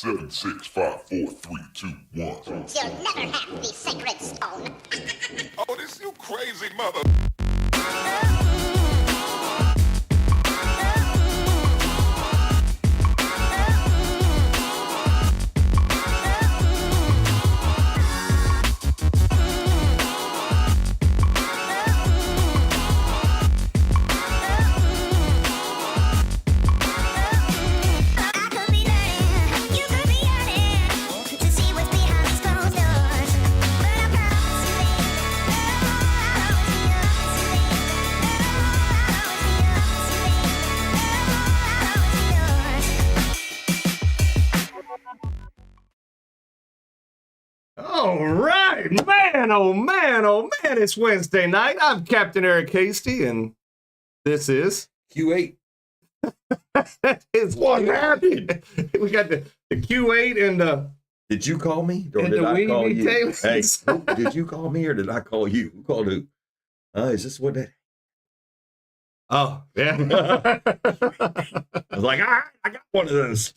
7, 6, 5, 4, 3, 2, 1. You'll never have the sacred stone. Oh, this you crazy mother. All right, man, oh man, oh man, it's Wednesday night. I'm Captain Eric Hasty, and this is Q8. It's what happened. We got the Q8 and the. Did you call me or And did the I call weenie you? tails. Hey, did you call me or did I call you? Who called who? Is this what that? Oh, yeah. I was like, all right, I got one of those.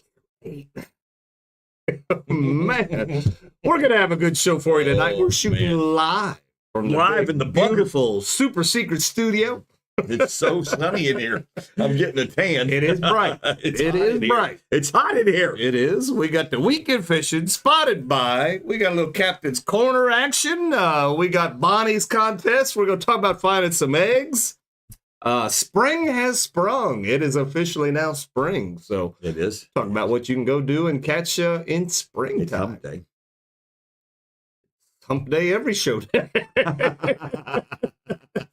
Man, we're gonna have a good show for you tonight. Oh, We're shooting man. live from Live in the bunker. beautiful super secret studio. It's so sunny in here. I'm getting a tan. It is bright. It's It hot is in here. bright. It's hot in here. It is. We got the weekend fishing spotted by. We got a little Captain's Corner action. We got Bonnie's contest. We're going to talk about finding some eggs. Spring has sprung. It is officially now spring. So It is. talk about what you can go do and catch in It's springtime. hump day. Hump day every show day.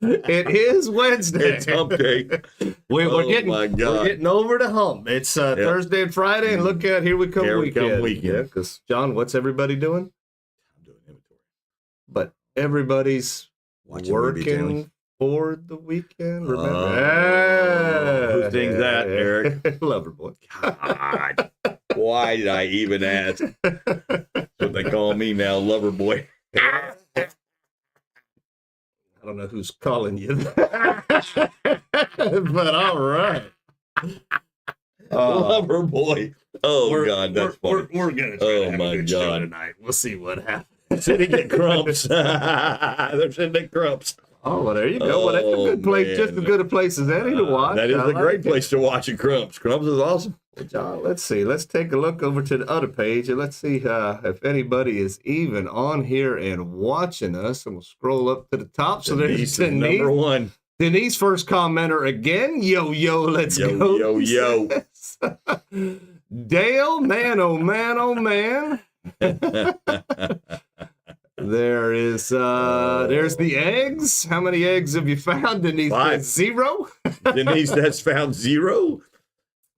It is Wednesday. It's hump day. We're Oh, getting my God. we're getting over the hump. It's Thursday and Friday, and look at here we come Here we weekend. come weekend. Yeah, because John, what's everybody doing? I'm doing inventory. But everybody's Watching Ruby Taylor. working for the weekend. Remember? Who sings that, Eric? Lover boy. God, why did I even ask? That's what they call me now, lover boy. I don't know who's calling you, but all right. Lover boy. Oh, God, that's funny. We're gonna try Oh, to have my a good show God. tonight. We'll see what happens. Sitting at Crumps. They're sitting at Crumps. Oh, well, there you go. Well, that's a good place, man. just as good a place as any to watch. That is I a like great it. place to watch at Crumps. Crumps is awesome. Well, John, let's see. Let's take a look over to the other page and let's see if anybody is even on here and watching us. And we'll scroll up to the top. So there's Denise is number one. Denise, first commenter again. Yo, let's Yo, go. yo. Dale, man, oh man, oh man. There's the eggs. How many eggs have you found, Denise? 5. 0. Denise has found 0.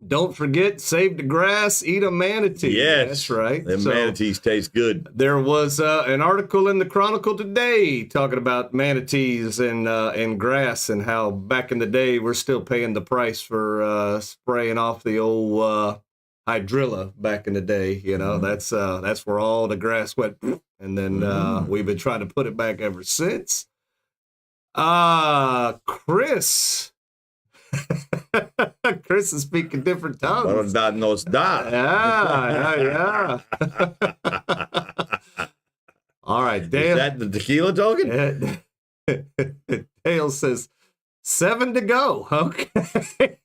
Don't forget, save the grass, eat a manatee. Yes. That's right. Them So, manatees taste good. there was an article in the Chronicle today talking about manatees and grass and how back in the day we're still paying the price for spraying off the old hydrilla back in the day. You know, that's where all the grass went, and then we've been trying to put it back ever since. Chris. Chris is speaking different tongues. Yeah. All right, Is Dale. that the tequila talking? Dale says 7 to go. Okay.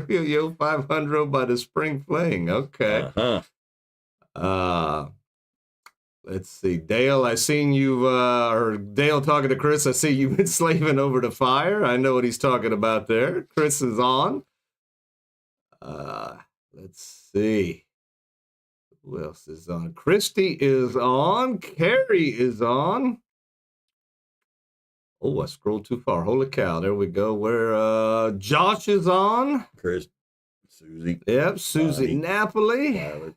Yo, 500 by the spring fling. Okay. Uh-huh. Let's see. Dale, I seen you, or Dale talking to Chris. I see you've been slaving over the fire. I know what he's talking about there. Chris is on. Let's see. Who else is on? Christy is on. Karrie is on. Oh, I scrolled too far. Holy cow. There we go. Where Josh is on. Chris, Susie, Yep, Susie Bonnie. Napoli. Tyler,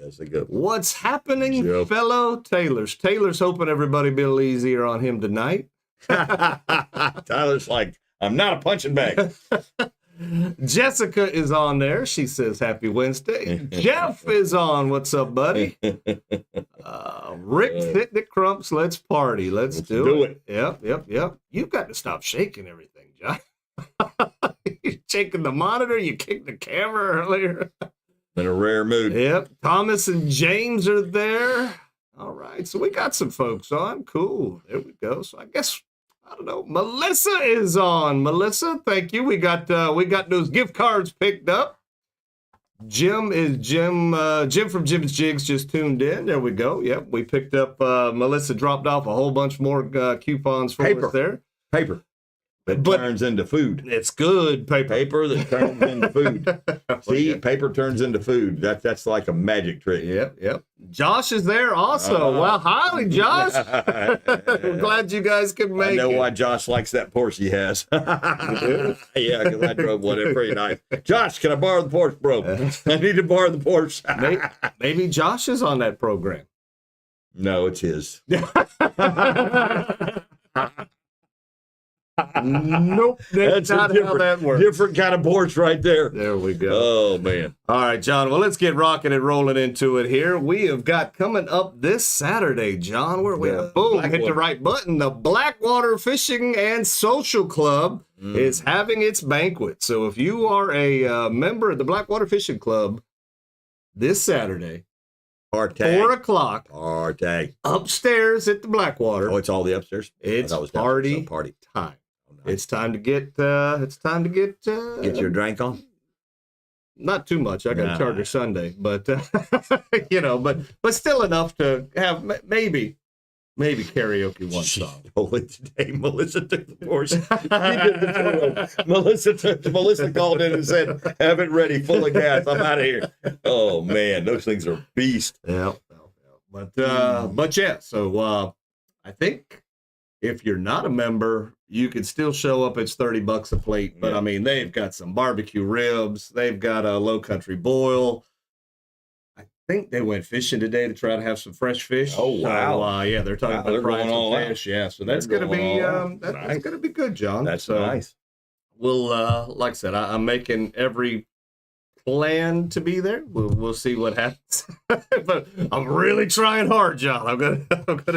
Jessica. What's happening, Joe. fellow Taylors? Taylor's hoping everybody be a little easier on him tonight. Tyler's like, I'm not a punching bag. Jessica is on there. She says, Happy Wednesday. Jeff is on. What's up, buddy? Rick sitting at Crumps. Let's party. Let's do it. Yep. You've got to stop shaking everything, John. You're shaking the monitor. You kicked the camera earlier. In a rare mood. Yep. Thomas and James are there. All right. So we got some folks on. Cool. There we go. So I guess, I don't know. Melissa is on. Melissa, thank you. We got those gift cards picked up. Jim from Jim's Jigs just tuned in. There we go. Yep. We picked up, Melissa dropped off a whole bunch more coupons for us there. Paper. That turns into food. It's good paper. Paper that turns into food. See, paper turns into food. That's like a magic trick. Yep. Josh is there also. Wow, hi, Josh. We're glad you guys could make it. I know why Josh likes that Porsche he has. Yeah, because I drove one. It's pretty nice. Josh, can I borrow the Porsche, bro? I need to borrow the Porsche. Maybe Josh is on that program. No, it's his. Nope, that's not how that works. Different kind of Porsche right there. There we go. Oh, man. All right, John. Well, let's get rocking and rolling into it here. We have got coming up this Saturday, John. Where we at? Boom, hit the right button. The Blackwater Fishing and Social Club is having its banquet. So if you are a member of the Blackwater Fishing Club this Saturday, 4 o'clock, upstairs at the Blackwater. Oh, it's all the upstairs? It's party time. It's time to get Get your drink on? Not too much. I got a charter Sunday, but but still enough to have maybe karaoke one song. Today Melissa took the Porsche. Melissa called in and said, "Have it ready, full of gas. I'm out of here." Oh man, those things are beast. Yeah. But yeah, so I think if you're not a member, you can still show up. It's $30 a plate, but I mean, they've got some barbecue ribs. They've got a low country boil. I think they went fishing today to try to have some fresh fish. Oh wow! So, yeah, they're talking about frying some fish. Yeah, so that's gonna be that's gonna be good, John. That's nice. We'll like I said, I'm making every plan to be there. We'll see what happens. But I'm really trying hard, John. I'm gonna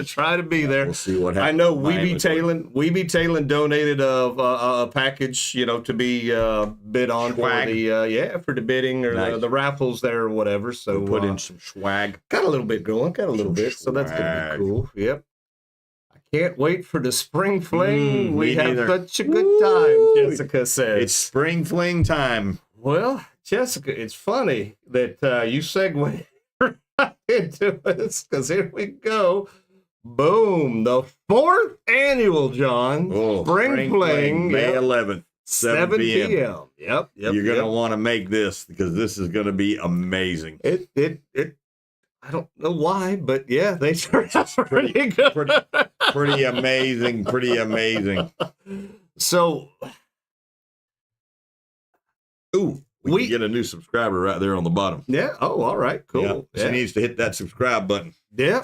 try to be there. We'll see what happens. I know We Be Tailin donated a package, to be bid on Swag. for the bidding or the raffles there or whatever. So we'll put in some swag. Got a little bit going, so that's gonna be cool. Yep. I can't wait for the spring fling. We have such a good time, Jessica says. It's spring fling time. Well, Jessica, it's funny that you segued right into this, because here we go. Boom. The 4th annual, John. Spring Fling. May 11th, 7 p.m. Yep. You're going to want to make this, because this is going to be amazing. It I don't know why, but yeah, they turned out pretty good. Pretty amazing. So, we can get a new subscriber right there on the bottom. Yeah. Oh, all right. Cool. Yeah. She needs to hit that subscribe button. Yeah.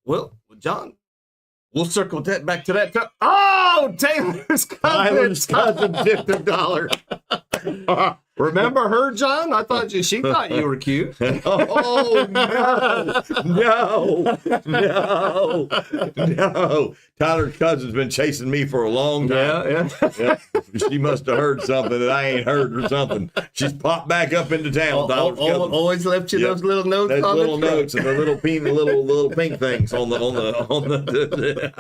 Well, John, we'll circle that back to that. Oh, Taylor's cousin tipped $1. Remember her, John? I thought she thought you were cute. Oh, no. Tyler's cousin's been chasing me for a long time. Yeah. She must have heard something that I ain't heard or something. She's popped back up into town. Always left you those little notes. Those little notes and the little pink things on the.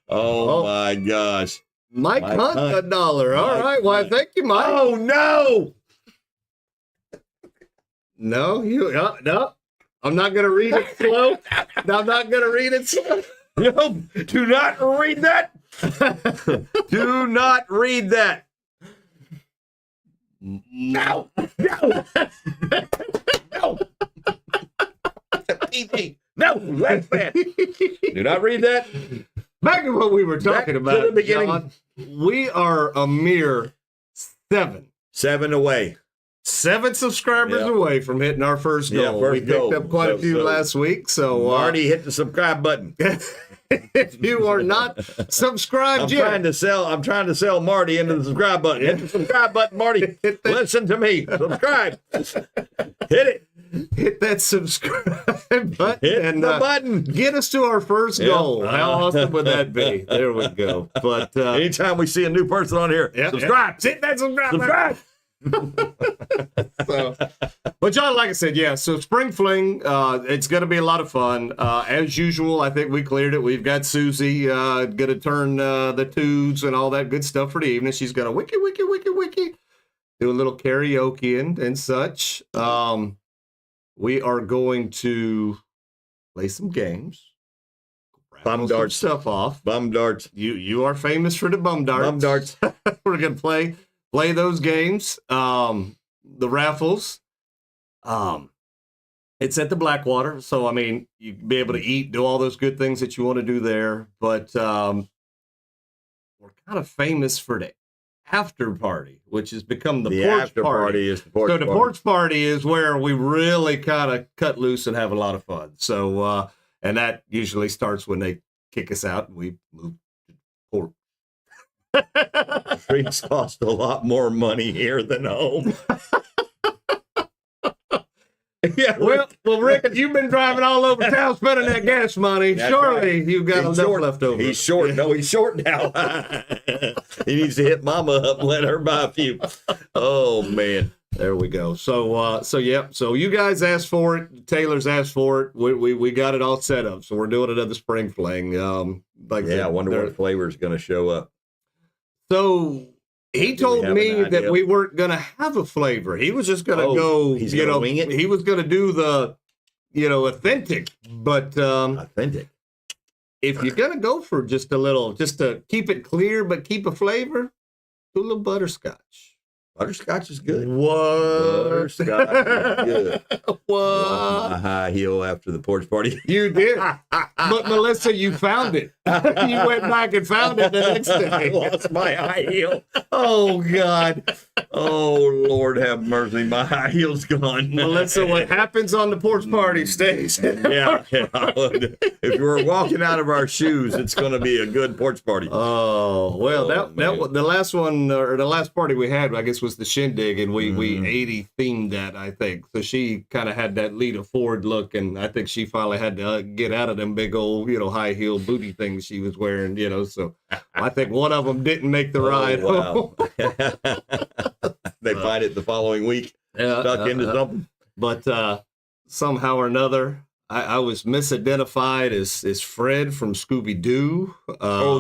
Oh my gosh. Mike Hunt $1. All right. Why, thank you, Mike. Oh, no. No. I'm not going to read it slow. I'm not going to read it slow. No, do not read that. Do not read that. No. No, that's bad. Do not read that. Back to what we were talking about, to the beginning. John, we are a mere 7 away. 7 subscribers away from hitting our first goal. First we picked up quite a few last week, so already hit the subscribe button. If you are not subscribed yet, I'm trying to sell Marty into the subscribe button. Hit the subscribe button, Marty. Listen to me. Subscribe. Hit it. Hit that subscribe button. Hit the button. Get us to our first goal. How awesome would that be? There we go. But anytime we see a new person on here, subscribe. Hit that subscribe button. So, but John, like I said, yeah. So Spring Fling, it's going to be a lot of fun. As usual, I think we cleared it. We've got Susie going to turn the tunes and all that good stuff for the evening. She's going to wiki, do a little karaoke and such. We are going to play some games. Bum darts stuff off. Bum darts. You are famous for the bum darts. Bum darts. We're gonna play those games. The raffles. It's at the Blackwater, so I mean you'd be able to eat, do all those good things that you want to do there. But we're kind of famous for the after party, which has become the porch after party. Is the porch so the party. porch party is where we really kind of cut loose and have a lot of fun. So and that usually starts when they kick us out and we move to porch. Drinks cost a lot more money here than home. Yeah, well, Rick, you've been driving all over town spending that gas money. That's Surely right. you've got enough left over. He's short. Yeah. No, he's short now. He needs to hit Mama up and let her buy a few. Oh man. There we go. So yeah. So you guys asked for it. Taylor's asked for it. We got it all set up. So we're doing another Spring Fling. I wonder what flavor is going to show up. So he told have me an idea? that we weren't going to have a flavor. He was just going to go. He's going to wing it. He was going to do the, authentic. But Authentic. if you're going to go for just to keep it clear but keep a flavor, do a little butterscotch. Butterscotch is good. What? Butterscotch is good. What? My high heel after the porch party. You did. But Melissa, you found it. You went back and found it the next I day. lost my high heel. Oh God. Oh Lord, have mercy. My high heel's gone. Melissa, what happens on the porch party stays. Yeah. If we're walking out of our shoes, it's going to be a good porch party. Oh, well, that was the last one, or the last party we had, I guess, was the shindig, and we 80 themed that, I think. So she kind of had that Lita Ford look, and I think she finally had to get out of them big old, high heel booty things she was wearing, so I think one of them didn't make the ride. Wow. They find it the following week, stuck into something. But somehow or another, I was misidentified as Fred from Scooby-Doo.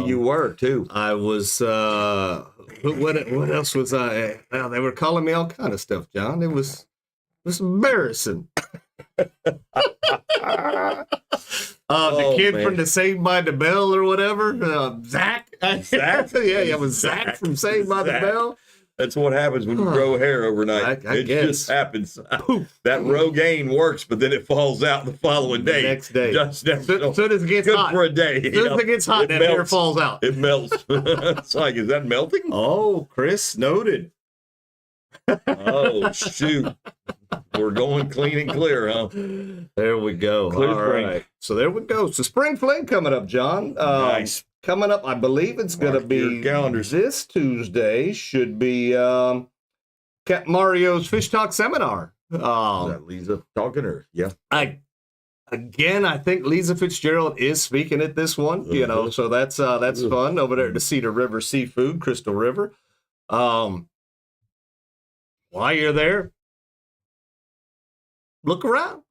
You were too. I was, what else was I? Well, they were calling me all kind of stuff, John. It was embarrassing. The kid from the Saved by the Bell or whatever, Zach. Zach? Yeah, it was Zach from Saved by the Bell. That's what happens when you grow hair overnight. I it guess. just happens. That Rogaine works, but then it falls out the following day. The next day. Just Soon as it gets good hot. for a day. As soon as it gets hot, that hair falls out. It melts. It's like, is that melting? Oh, Chris noted. Oh, shoot. We're going clean and clear, huh? There we go. Clear All spring. right. So there we go. So Spring Fling coming up, John. Nice. Coming up, I believe it's going to Mark be your calendars. this Tuesday. Should be Capt Mario's Fish Talk Seminar. Is that Lisa talking or? Yeah. I think Lisa Fitzgerald is speaking at this one, so that's fun over there at the Cedar River Seafood, Crystal River. While you're there, look around.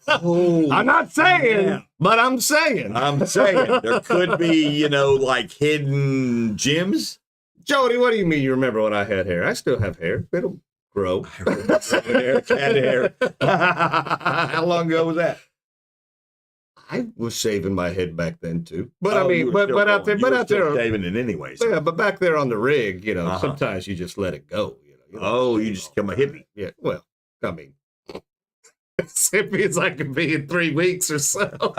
I'm not saying, but I'm saying. I'm saying there could be, like hidden gems. Jody, what do you mean you remember when I had hair? I still have hair. It'll grow. Cat hair. How long ago was that? I was shaving my head back then too. But Oh, I you mean, were but still out there, going. but You were out still there, shaving it anyways. yeah, but back there on the rig, Uh-huh. sometimes you just let it go. Oh, you just become a hippie. Yeah. Well, I mean, as hippie as I can be in 3 weeks or so.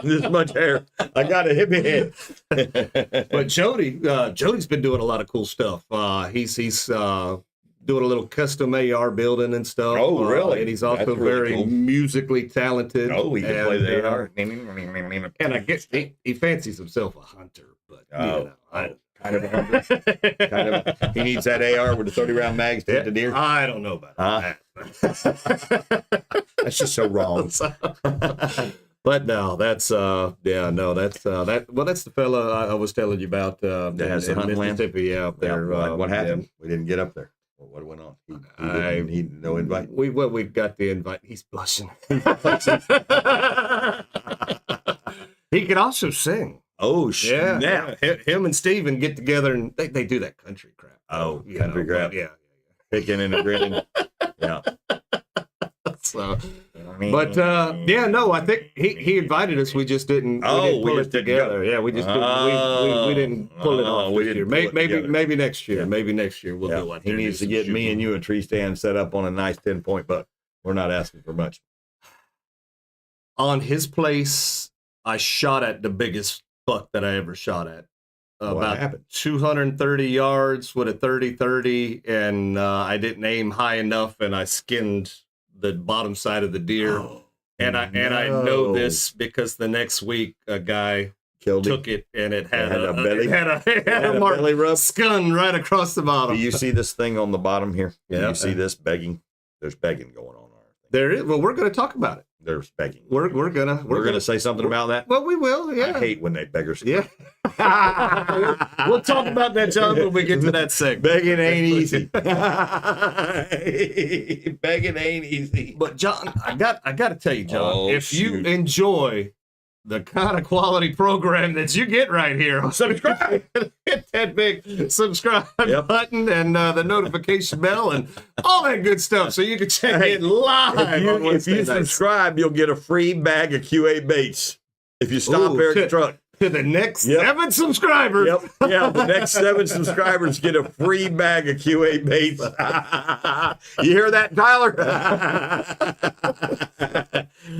This much hair. I got a hippie head. But Jody's been doing a lot of cool stuff. He's doing a little custom AR building and stuff. Oh, really? And he's also That's really very cool. musically talented. Oh, he can play the AR. And I guess he fancies himself a hunter, but kind of a hunter. He needs that AR with the 30-round mags to hit the deer. I don't know about that. That's just so wrong. But no, that's that's the fella I was telling you about that has the hunting land? Mississippi out there. What happened? We didn't get up there. Well, what went on? He no invite. We got the invite. He's blushing. He could also sing. Oh, snap. Yeah. Him and Steven get together and they do that country crap. Oh, country crap. Yeah. Picking and grinning. Yeah. So, but I think he invited us. We just didn't. We didn't pull it together. Yeah, we just didn't. We didn't pull it off this year. Maybe next year. Yeah. Maybe next year we'll do it. He needs to get me and you a tree stand set up on a nice 10-point buck. We're not asking for much. On his place, I shot at the biggest buck that I ever shot at. About 230 yards with a 30-30, and I didn't aim high enough, and I skinned the bottom side of the deer. And I know this because the next week a guy took it, and it had a belly, had a belly rub, scun right across the bottom. Do you see this thing on the bottom here? Yeah. You see this begging? There's begging going on. There is. Well, we're going to talk about it. There's begging. We're gonna say something about that. Well, we will. Yeah. I hate when they beggars. Yeah. We'll talk about that, John, when we get to that segment. Begging ain't easy. Begging ain't easy. But John, I got to tell you, John, if you enjoy the kind of quality program that you get right here, subscribe. Hit that big subscribe button and the notification bell and all that good stuff, so you can check it live. If you subscribe, you'll get a free bag of QA baits. If you stop Eric's truck. To the next 7 subscribers. Yeah, the next 7 subscribers get a free bag of QA baits. You hear that, Tyler?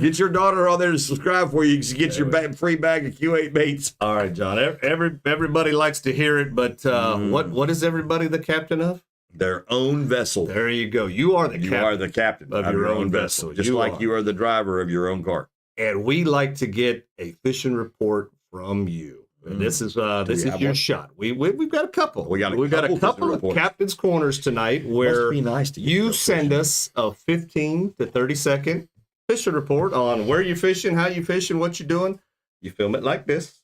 Get your daughter on there to subscribe for you. Get your free bag of QA baits. All right, John. Everybody likes to hear it, but what is everybody the captain of? Their own vessel. There you go. You are the captain. You are the captain of your own vessel. Just like you are the driver of your own car. And we like to get a fishing report from you. And this is your shot. We've got a couple. We've got a couple of Captain's Corners tonight where you send us a 15 to 30 second fishing report on where you're fishing, how you're fishing, what you're doing. You film it like this,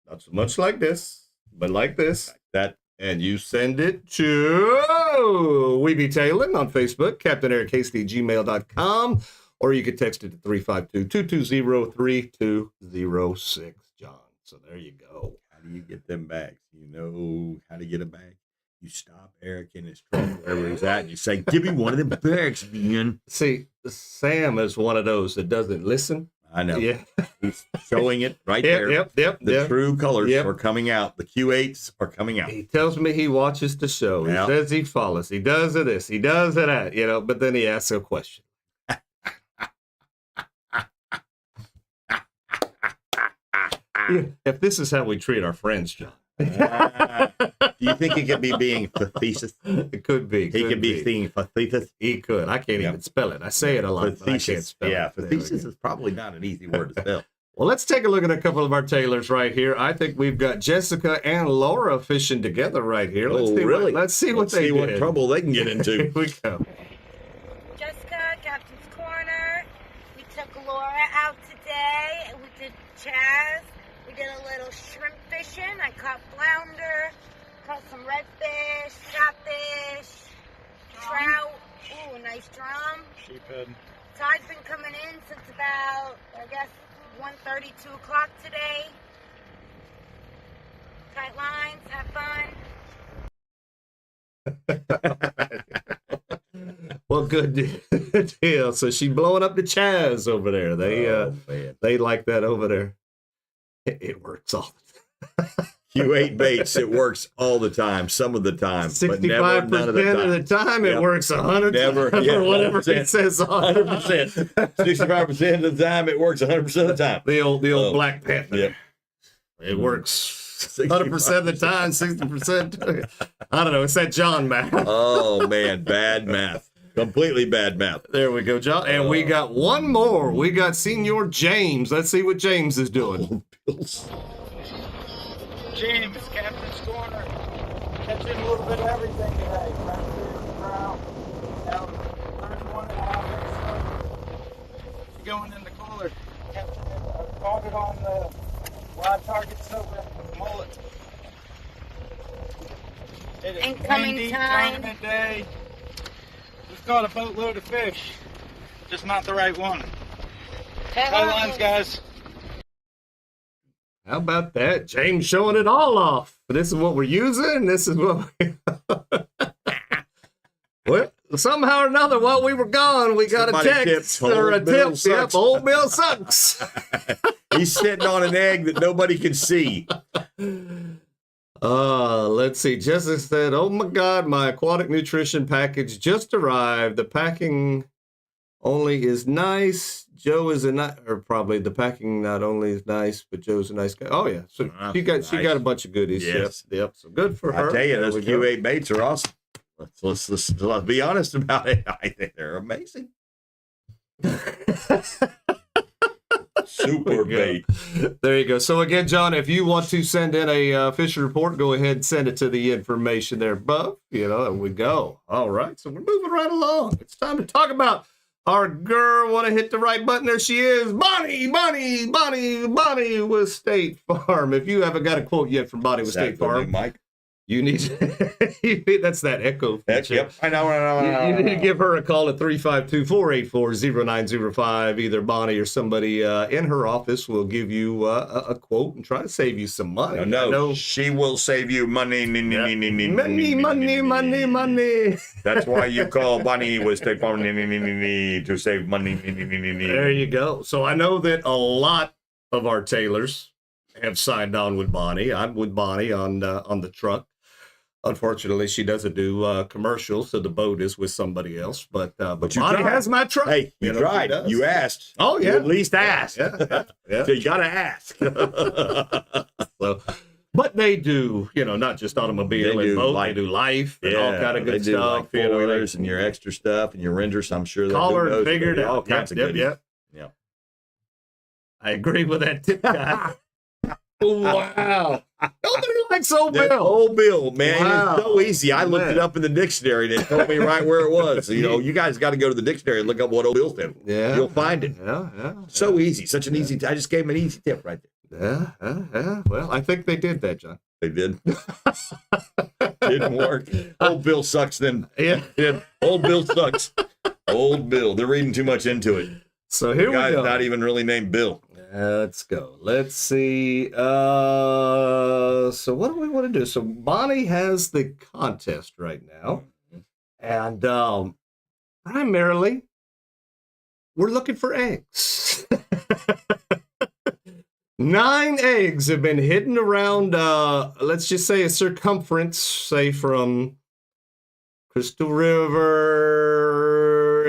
not so much like this, but like this, like that, and you send it to We Be Tailing on Facebook, CaptainEricHasty@gmail.com, or you could text it to 352-220-3206, John. So there you go. How do you get them bags? You know how to get a bag? You stop Eric in his truck, wherever he's at, and you say, give me one of them bags, man. See, Sam is one of those that doesn't listen. I know. Yeah. He's showing it right there. Yep. The true colors are coming out. The Q8s are coming out. He tells me he watches the show. He says he follows. He does this. He does that, but then he asks a question. If this is how we treat our friends, John. Do you think he could be being facetious? It could be. He could be being facetious. He could. I can't even spell it. I say it a lot, but I can't spell it. Facetious is probably not an easy word to spell. Well, let's take a look at a couple of our tailors right here. I think we've got Jessica and Laura fishing together right here. Let's see what trouble they can get into. Here we go. Jessica, Captain's Corner. We took Laura out today, and we did Chaz. We did a little shrimp fishing. I caught flounder, caught some redfish, catfish, trout. Ooh, nice drum. Sheephead. Tide's been coming in since about, 1:30, 2 o'clock today. Tight lines, have fun. Well, good deal. So she's blowing up the Chaz over there. They like that over there. It works all the time. Q8 baits, it works all the time, some of the time. 65% of the time, it works 100 times, or whatever it says on 100%. 65% of the time, it works 100% of the time. The old Black Panther. Yep. It works 100% of the time, 60%. I don't know. It's that John math. Oh, man. Bad math. Completely bad math. There we go, John. And we got one more. We got Senior James. Let's see what James is doing. James, Captain's Corner. Catching a little bit of everything today. Redfish, trout, about 31.5 inch. Going in the cooler. Catching Caught it on the live target silver mullet. It is Incoming windy, time. tournament day. Just caught a boatload of fish. Just not the right one. No lines, guys. How about that? James showing it all off. This is what we're using. This is what we... Well, somehow or another, while we were gone, we got Somebody a text tipped, or a "Old Bill tip. sucks." Yep, old Bill sucks. He's sitting on an egg that nobody can see. Let's see. Jessica said, "Oh my God, my aquatic nutrition package just arrived. The packing only is nice. Joe is or probably the packing not only is nice, but Joe's a nice guy. Oh yeah, so she got a bunch of goodies. Yes. Yep. So good for her. I tell you, There those we go. Q8 baits are awesome. Let's be honest about it. I think they're amazing. Super bait. There you go. So again, John, if you want to send in a fishing report, go ahead and send it to the information there above. And we go. All right. So we're moving right along. It's time to talk about our girl. Want to hit the right button? There she is, Bonnie with State Farm. If you haven't got a quote yet from Bonnie with State Farm, Mike. you need that's that echo feature. Yep, I know. You need to give her a call at 352-484-0905. Either Bonnie or somebody in her office will give you a quote and try to save you some money. No, she will save you money. Money. That's why you call Bonnie with State Farm to save money. There you go. So I know that a lot of our tailors have signed on with Bonnie. I'm with Bonnie on the truck. Unfortunately, she doesn't do commercials, so the boat is with somebody else. But you Bonnie tried. has my truck. Hey, you tried. You asked. Oh, yeah. You at least asked. Yeah. So you got to ask. So, but they do, not just automobile They and do boat. life. They do life and all kind of good they do stuff. Like foilers and your extra stuff and your renders. I'm sure they Collar do and those. figured They do out. all kinds of goodies. Yep. I agree with that tip guy. Wow. Nobody likes old That Bill. old Bill, man. Wow. It's so easy. I looked Man. it up in the dictionary and it told me right where it was. You guys got to go to the dictionary and look up what old Bill said. Yeah. You'll find it. Yeah. So easy. Such an easy. I just gave him an easy tip right there. Yeah. Well, I think they did that, John. They did. Didn't work. Old Bill sucks then. Yeah. Old Bill sucks. Old Bill. They're reading too much into it. So here The we guy's go. not even really named Bill. Let's go. Let's see. So what do we want to do? So Bonnie has the contest right now. And primarily, we're looking for eggs. 9 eggs have been hidden around, let's just say a circumference, say from Crystal River,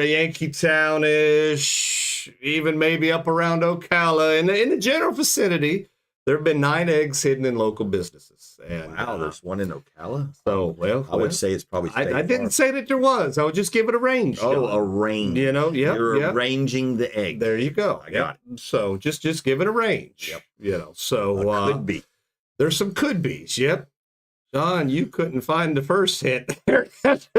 Yankeetown-ish, even maybe up around Ocala. In the general vicinity, there have been 9 eggs hidden in local businesses. And, Wow, there's one in Ocala. So, well, I would say it's probably State I didn't Farm. say that there was. I would just give it a range. Oh, John. a range. Yeah. You're arranging the egg. There you go. I got it. So just give it a range. Yep. So Could be. there's some could be's. Yep. John, you couldn't find the first hit.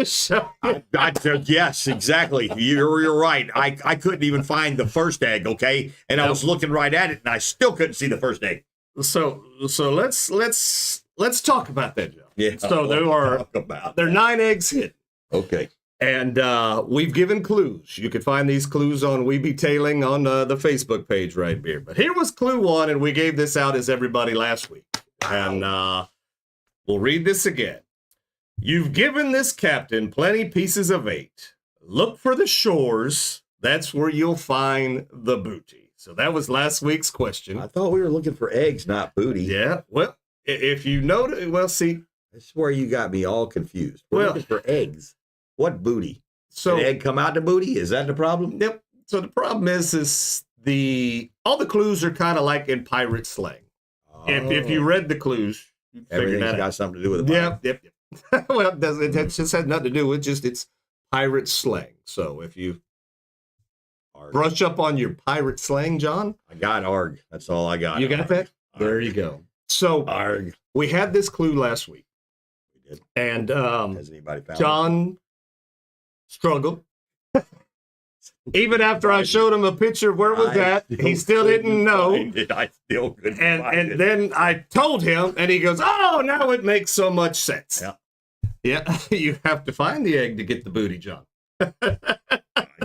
So, Yes, exactly. You're right. I couldn't even find the first egg. Okay, and I was looking right at it, and I still couldn't see the first egg. so let's talk about that, John. Yeah. So there are 9 eggs hidden. Okay. And we've given clues. You can find these clues on We Be Tailing on the Facebook page right here. But here was clue 1, and we gave this out as everybody last week. And we'll read this again. You've given this captain plenty pieces of 8. Look for the shores. That's where you'll find the booty. So that was last week's question. I thought we were looking for eggs, not booty. Yeah. Well, if you notice, well, see. That's where you got me all confused. We're looking for eggs. What booty? So Did egg come out the booty? Is that the problem? Yep. So the problem is all the clues are kind of like in pirate slang. If you read the clues, you figure Everything's that got out. something to do with it. Yep. Well, it just has nothing to do with it's pirate slang. So if you brush up on your pirate slang, John, I got ARG. That's all I got. you got that? There you go. So ARG. we had this clue last week, We did. and Has anybody found it? John struggled. Even after I showed him a picture of where it was at, he still didn't know. I still couldn't find it. And then I told him, and he goes, "Oh, now it makes so much sense." Yeah. Yeah, you have to find the egg to get the booty, John.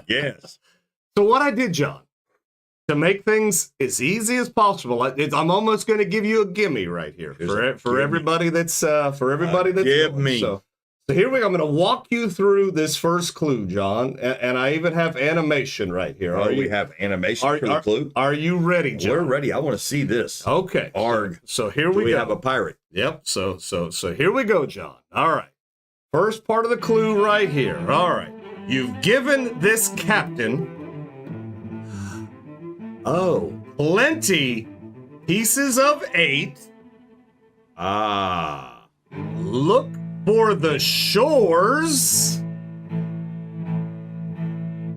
Yes. So what I did, John, to make things as easy as possible, I'm almost going to give you a gimme right here for everybody that's give going. me. So here we go. I'm going to walk you through this first clue, John, and I even have animation right here. We have animation for the clue. Are you ready, John? We're ready. I want to see this. Okay. Arg. So here we go. We have a pirate. Yep. So here we go, John. All right. First part of the clue right here. All right. You've given this captain plenty pieces of 8. Look for the shores.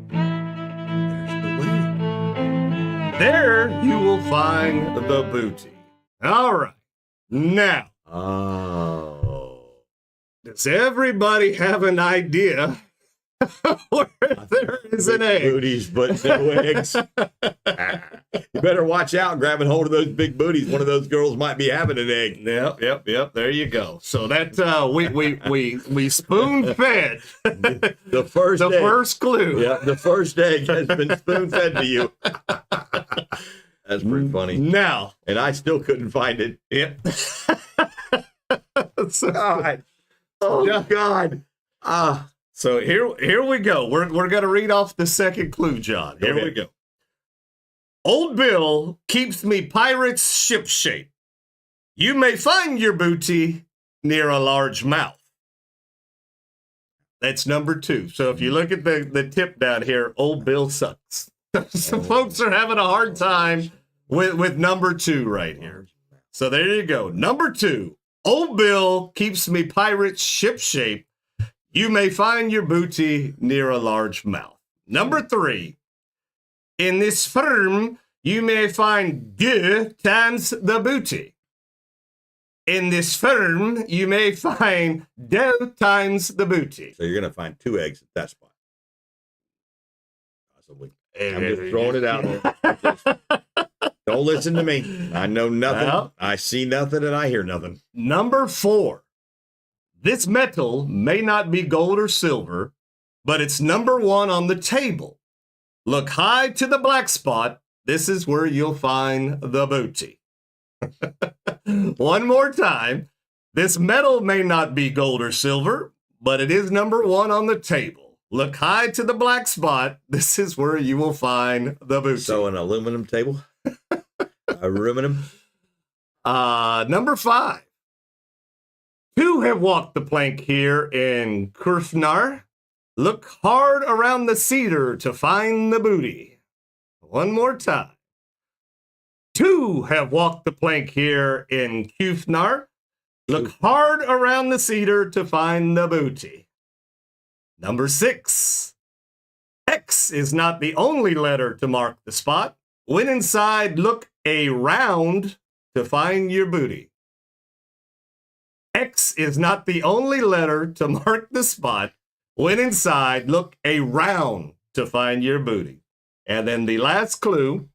There's the way. There you will find the booty. All right. Now, does everybody have an idea where there is an egg? Booties, but no eggs. You better watch out grabbing hold of those big booties. One of those girls might be having an egg. Yep. There you go. So that we spoon fed the first clue. Yeah, the first egg has been spoon fed to you. That's pretty funny. Now, and I still couldn't find it. Yep. God. Oh God. So here we go. We're gonna read off the second clue, John. Here we go. Old Bill keeps me pirate's ship shape. You may find your booty near a large mouth. That's number 2. So if you look at the tip down here, Old Bill sucks. Some folks are having a hard time with number 2 right here. So there you go. Number 2. Old Bill keeps me pirate's ship shape. You may find your booty near a large mouth. Number 3. In this firm, you may find 2 times the booty. In this firm, you may find 2 times the booty. So you're going to find 2 eggs at that spot. Possibly. I'm just throwing it out there. Don't listen to me. I know nothing. Well, I see nothing and I hear nothing. Number 4. This metal may not be gold or silver, but it's number 1 on the table. Look high to the black spot. This is where you'll find the booty. One more time. This metal may not be gold or silver, but it is number 1 on the table. Look high to the black spot. This is where you will find the booty. So an aluminum table? Aluminum? Number 5. 2 have walked the plank here in Kurfnar. Look hard around the cedar to find the booty. One more time. 2 have walked the plank here in Kufnar. Look hard around the cedar to find the booty. Number 6. X is not the only letter to mark the spot. When inside, look around to find your booty. X is not the only letter to mark the spot. When inside, look around to find your booty. And then the last clue.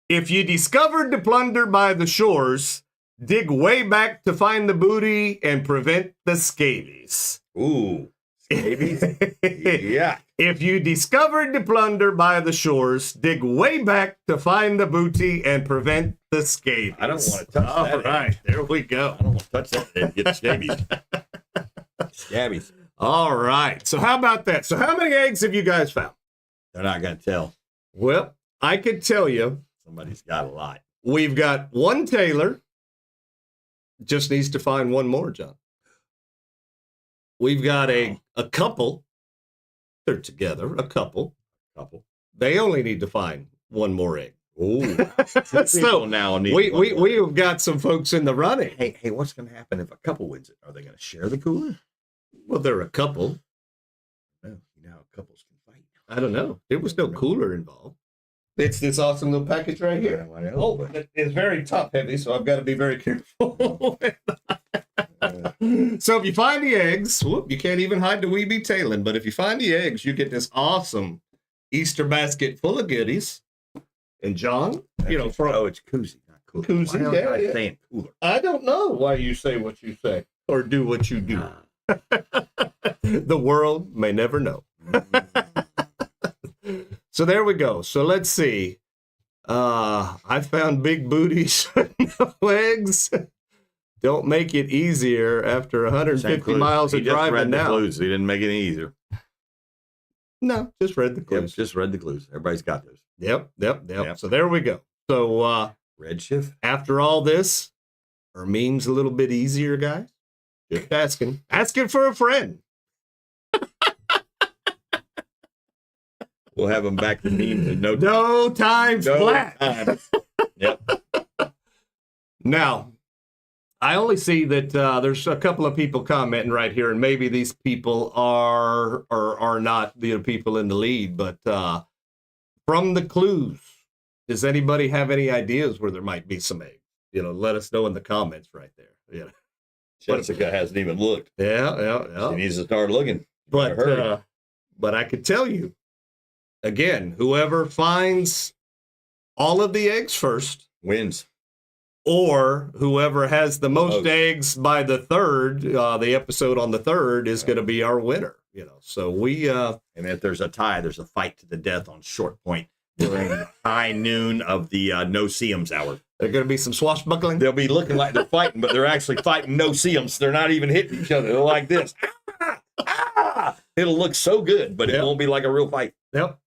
If you discovered the plunder by the shores, dig way back to find the booty and prevent the scabies. Ooh, scabies? Yeah. If you discovered the plunder by the shores, dig way back to find the booty and prevent the scabies. I don't want to touch that. All right, there we go. I don't want to touch that and get scabies. Scabies. All right. So how about that? So how many eggs have you guys found? They're not going to tell. Well, I could tell you. Somebody's got a lot. We've got 1 Taylor. Just needs to find 1 more, John. We've got a couple. They're together, a couple. They only need to find 1 more egg. Ooh. So now need we've got some folks in the running. Hey, what's going to happen if a couple wins it? Are they going to share the cooler? Well, they're a couple. Well, you know how couples can fight. I don't know. There was no cooler involved. It's this awesome little package right here. It's very top heavy, so I've got to be very careful. So if you find the eggs, you can't even hide the weeby tailing. But if you find the eggs, you get this awesome Easter basket full of goodies. And John, it's koozie, not cooler. Koozie, Why am I saying cooler? I don't know why you say what you say or do what you do. The world may never know. So there we go. So let's see. I found big booties, no eggs. Don't make it easier after 150 miles of driving now. Clues. He didn't make it any easier. No, just read the clues. Yep, just read the clues. Everybody's got those. Yep. So there we go. So Redshift. After all this, are memes a little bit easier, guys? Just asking for a friend. We'll have them back to memes in no time. No time flat. Yep. Now, I only see that there's a couple of people commenting right here, and maybe these people are not the people in the lead, but from the clues, does anybody have any ideas where there might be some eggs? Let us know in the comments right there. Yeah. Jessica hasn't even looked. Yeah. She needs to start looking. But I could tell you, again, whoever finds all of the eggs first wins. Or whoever has the most eggs by the third, the episode on the third is going to be our winner. So we and if there's a tie, there's a fight to the death on short point during high noon of the no-see-ums hour. There's going to be some swashbuckling. They'll be looking like they're fighting, but they're actually fighting no-see-ums. They're not even hitting each other. They're like this. It'll look so good, but it won't be like a real fight. Yep.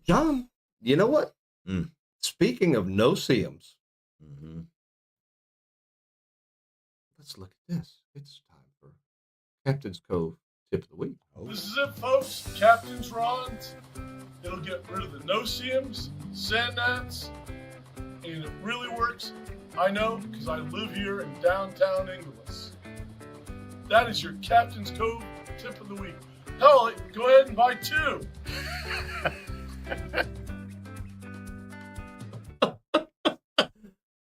John, you know what? Speaking of no-see-ums, let's look at this. It's time for Captain's Cove Tip of the Week. This is it, folks. Captain's rods. It'll get rid of the no-see-ums, sand gnats, and it really works. I know, because I live here in downtown Inglis. That is your Captain's Cove Tip of the Week. Hell, go ahead and buy 2.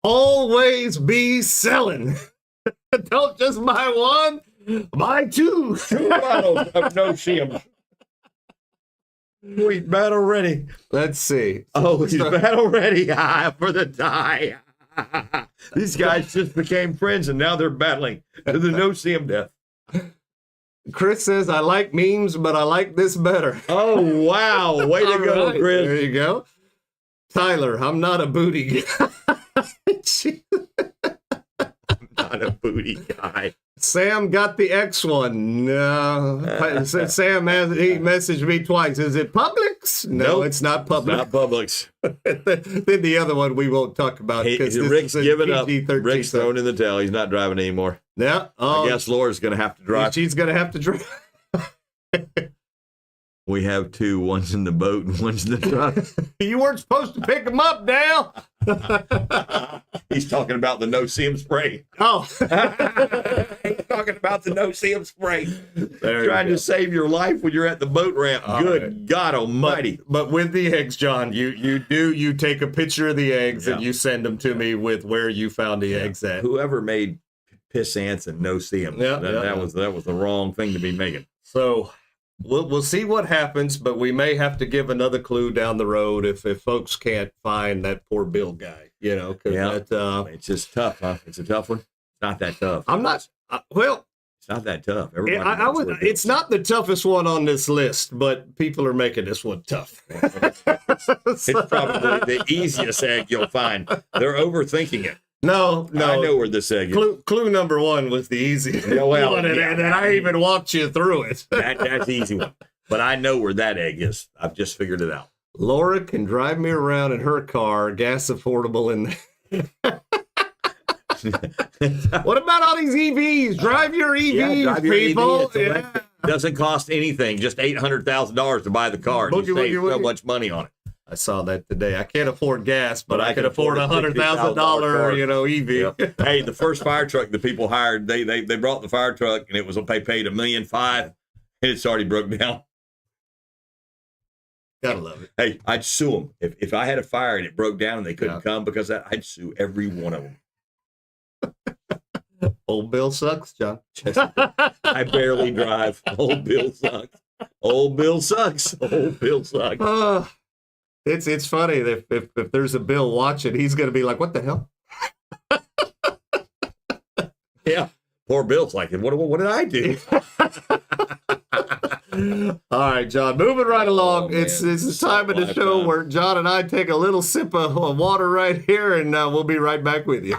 Always be selling. Don't just buy one, buy 2. 2 bottles of no-see-ums. He's battle ready. Let's see. Oh, he's battle ready for the die. These guys just became friends, and now they're battling to the no-see-um death. Chris says, I like memes, but I like this better. Oh, wow. Way to go, right. Chris. There you go. Tyler, I'm not a booty guy. Not a booty guy. Sam got the X one. No. Sam he messaged me twice. Is it Publix? No, Nope. it's not Publix. Not Publix. Then the other one we won't talk about. Rick's giving up. PG-13. Rick's thrown in the towel. He's not driving anymore. Yeah. I guess Laura's going to have to drive. She's going to have to drive. We have 2. One's in the boat and one's in the truck. You weren't supposed to pick them up, Dale. He's talking about the no-see-um spray. Oh. He's talking about the no-see-um spray. Trying to save your life when you're at the boat ramp. Good God almighty. But with the eggs, John, you take a picture of the eggs and you send them to me with where you found the eggs at. Whoever made piss ants and no-see-ums, that was the wrong thing to be making. So we'll see what happens, but we may have to give another clue down the road if folks can't find that poor Bill guy, It's just tough, huh? It's a tough one. It's not that tough. I'm not, it's not that tough. It's not the toughest one on this list, but people are making this one tough. It's probably the easiest egg you'll find. They're overthinking it. No. I know where this egg is. Clue number 1 was the easiest one, and I even walked you through it. That's the easy one. But I know where that egg is. I've just figured it out. Laura can drive me around in her car, gas affordable in there. What about all these EVs? Drive your EVs, drive your people. EV. Doesn't cost anything. Just $800,000 to buy the car. You save so much money on it. I saw that today. I can't afford gas, but I can afford $100,000, EV. Yep. Hey, the first fire truck that people hired, they brought the fire truck and they paid $1.5 million, and it's already broke down. Gotta love it. Hey, I'd sue them if I had a fire and it broke down and they couldn't come because of that. I'd sue every one of them. Old Bill sucks, John. I barely drive. Old Bill sucks. Old Bill sucks. Old Bill sucks. It's funny if there's a Bill watching, he's gonna be like, "What the hell?" Yeah. Poor Bill's like, what did I do? All right, John, moving right along. It's the time of the show Lifetime. where John and I take a little sip of water right here, and we'll be right back with you.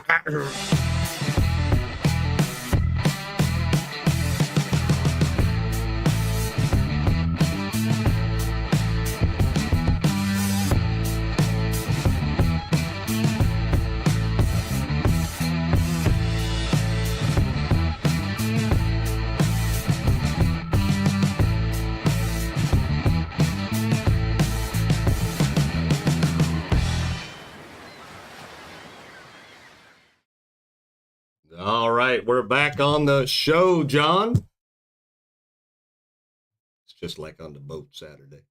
All right, we're back on the show, John. It's just like on the boat Saturday.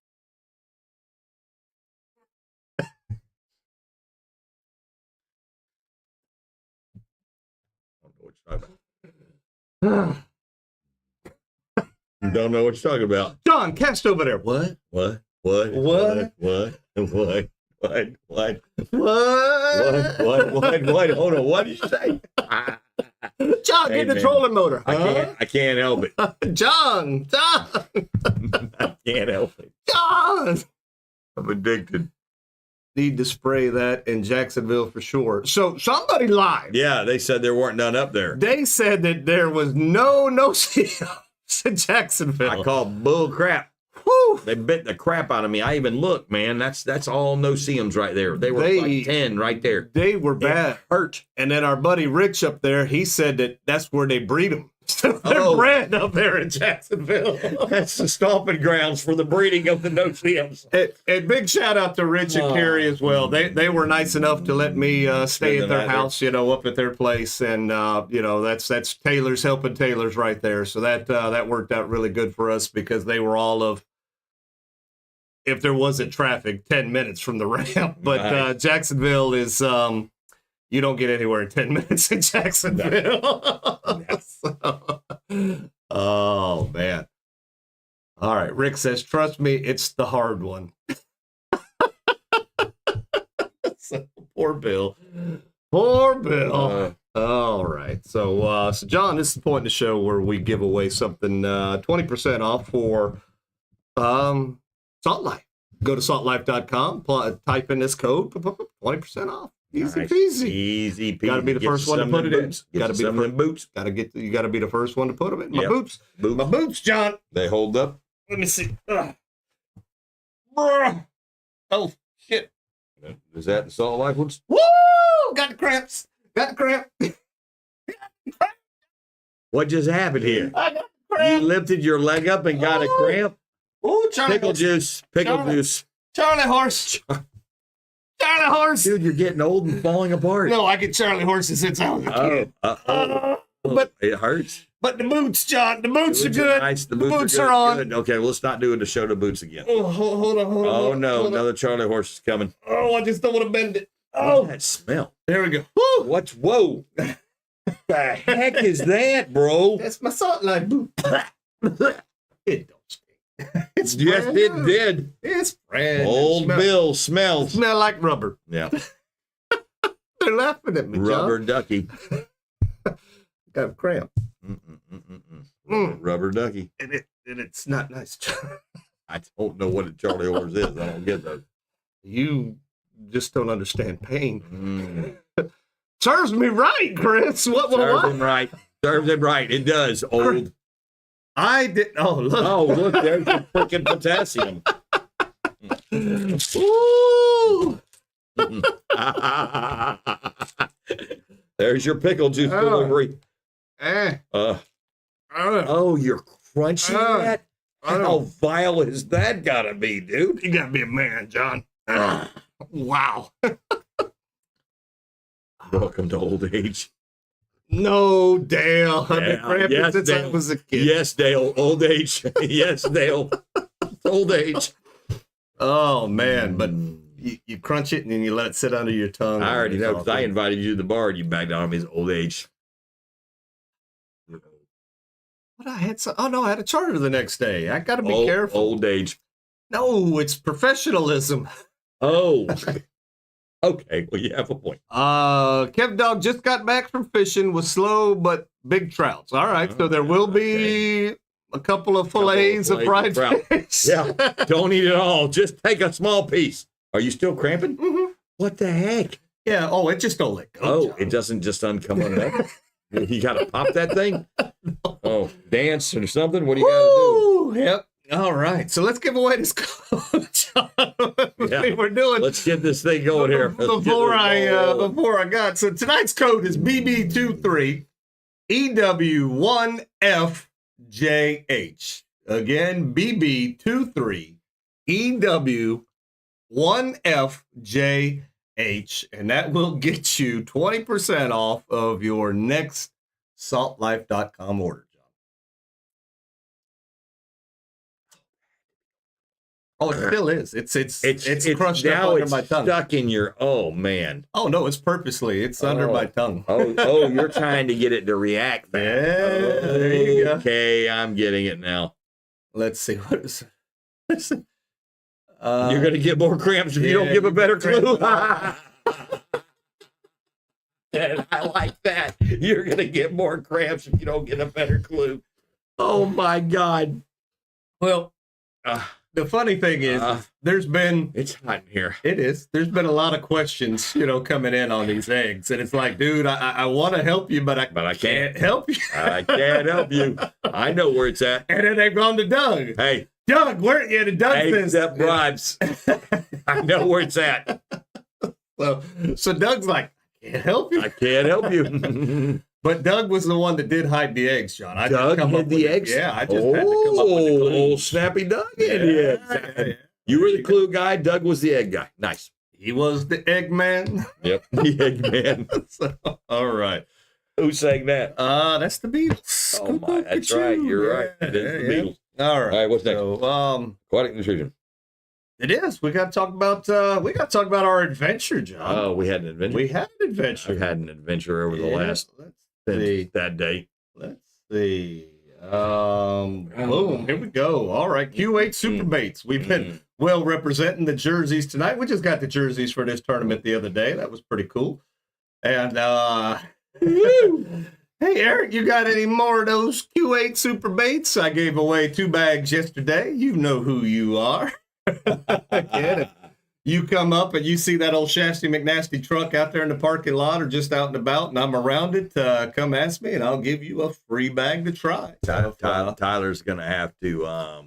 You don't know what you're talking about. John, cast over there. What? What? What? What? Hold on. What did you say? John, Hey, get the man. trolling motor. I can't help it. John, I can't help it. John. I'm addicted. Need to spray that in Jacksonville for sure. So somebody lied. Yeah, they said there weren't none up there. They said that there was no seals in Jacksonville. I call bull crap. Whew. They bit the crap out of me. I even looked, man. That's all no-see-ums right there. They were like 10 right there. They were bad. It hurt. And then our buddy Rich up there, he said that that's where they breed them. They're Oh. bred up there in Jacksonville. That's the stomping grounds for the breeding of the no-see-ums. And big shout out to Rich and Karrie as well. They were nice enough to let me stay at their house, up at their place, and that's Taylor's helping Taylor's right there. So that worked out really good for us because they were all of, if there wasn't traffic, 10 minutes from the ramp. But Nice. Jacksonville is you don't get anywhere in 10 minutes in Jacksonville. So, oh man. All right, Rick says, trust me, it's the hard one. So, poor Bill. Poor Bill. All right. So John, this is the point in the show where we give away something 20% off for Salt Life. Go to saltlife.com, type in this code, 20% off. Easy Nice. peasy. Easy peasy. Got to be the Get first you one to some put of it them in. boots. Got to Get be you the some of them boots. You got to be the first one to put them in. My Yep. boots. Boots. My boots, John. They hold up. Let me see. Bruh. Oh shit. Is that the Salt Life ones? Woo! Got the cramps. Got the cramp. What just happened here? I got the You cramp. lifted your leg up and got a Oh. cramp? Ooh, Charlie Pickle horse. juice. Pickle Charlie. juice. Charlie horse. Charlie horse. Dude, you're getting old and falling apart. No, I get Charlie horses since I was a kid. But it hurts. the boots, John, the boots are good. Nice. The boots are on. Good. Okay, well, let's not do it to show the boots again. Oh, hold on. Oh, no. hold on. Another Charlie horse is coming. Oh, I just don't want to bend it. Oh, Oh, that smell. there we go. Woo! Whoa. The heck is that, bro? That's my Salt Life boot. It don't stink. It's Yes, brand it new. did. It's brand new. Old Bill smells. Smell like rubber. Yeah. They're laughing at me, Rubber ducky. John. Got a cramp. Rubber ducky. And it's not nice. I don't know what a Charlie horse is. I don't get those. You just don't understand pain. Mm. Serves me right, Chris. What? Serves him right. Serves him right. It does, old. I did. Oh, look. Oh, look, there's the freaking potassium. Ooh. There's your pickle juice Oh. delivery. Eh. Oh, you're crunching that? How vile is that gotta be, dude? You gotta be a man, John. Wow. Welcome to old age. No, Dale. I've been Yeah, cramping yes, since I Dale. was a kid. Yes, Dale. Old age. Yes, Dale. Old age. Oh, man. But you crunch it and then you let it sit under your tongue. I already It's know because I awful. invited you to the bar and you backed on me as old age. What I had some, oh no, I had a charter the next day. I got to be careful. Old age. No, it's professionalism. Oh, okay. Well, you have a point. Kev Dog just got back from fishing with slow but big trouts. All right, so there will be a couple of fillets of fried fish. Yeah, don't eat it all. Just take a small piece. Are you still cramping? Mm-hmm. What the heck? Yeah. Oh, it just don't let go. Oh, John. it doesn't just uncome on it. You got to pop that thing? No. Oh, dance or something? What do you got to do? Yep. All right. So let's give away this code, John. We're doing. Let's get this thing going here. Before I got. So tonight's code is BB23 EW1FJH. Again, BB23 EW1FJH. And that will get you 20% off of your next saltlife.com order, John. Oh, it still is. It's crushed now up under it's my tongue. stuck in your, oh man. Oh no, it's purposely. It's under my tongue. Oh, you're trying to get it to react. Yeah, there you go. Okay, I'm getting it now. Let's see what is. You're gonna get more cramps if you don't give a better clue. And I like that. You're gonna get more cramps if you don't get a better clue. Oh my God. Well, the funny thing is, there's been. It's hot in here. It is. There's been a lot of questions, coming in on these eggs, and it's like, dude, I want to help you, but I can't help you. I can't help you. I know where it's at. And then they've gone to Doug. Hey, Doug, where? Yeah, Doug says accept bribes. I know where it's at. So Doug's like, I can't help you. I can't help you. But Doug was the one that did hide the eggs, John. Doug hid the eggs? Yeah, I just had to come up with the clues. Old Snappy Doug. Yeah. You were the clue guy. Doug was the egg guy. Nice. He was the egg man. Yep, the egg man. All right. Who sang that? That's the Beatles. Oh my, that's right. You're right. That is the Beatles. All right. All right. What's next? So, Aquatic nutrition. It is. We got to talk about. Our adventure, John. Oh, we had an adventure. We had an adventure. I've had an adventure over the last that day. Let's see. Boom. Here we go. All right. Q8 Super Baits. We've been well representing the jerseys tonight. We just got the jerseys for this tournament the other day. That was pretty cool. And hey, Eric, you got any more of those Q8 Super Baits? I gave away 2 bags yesterday. You know who you are. Again, if you come up and you see that old Shasty McNasty truck out there in the parking lot or just out and about and I'm around it, come ask me and I'll give you a free bag to try. Tyler's going to have to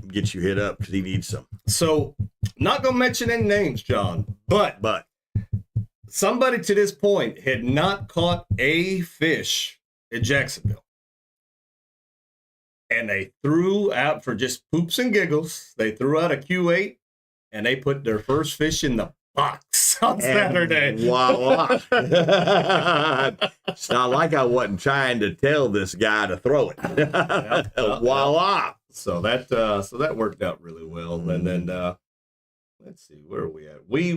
get you hit up because he needs some. So, not going to mention any names, John, but somebody to this point had not caught a fish in Jacksonville. And they threw out, for just poops and giggles, they threw out a Q8 and they put their first fish in the box on Saturday. Voila. It's not like I wasn't trying to tell this guy to throw it. Voila. So that worked out really well. And then let's see, where are we at? We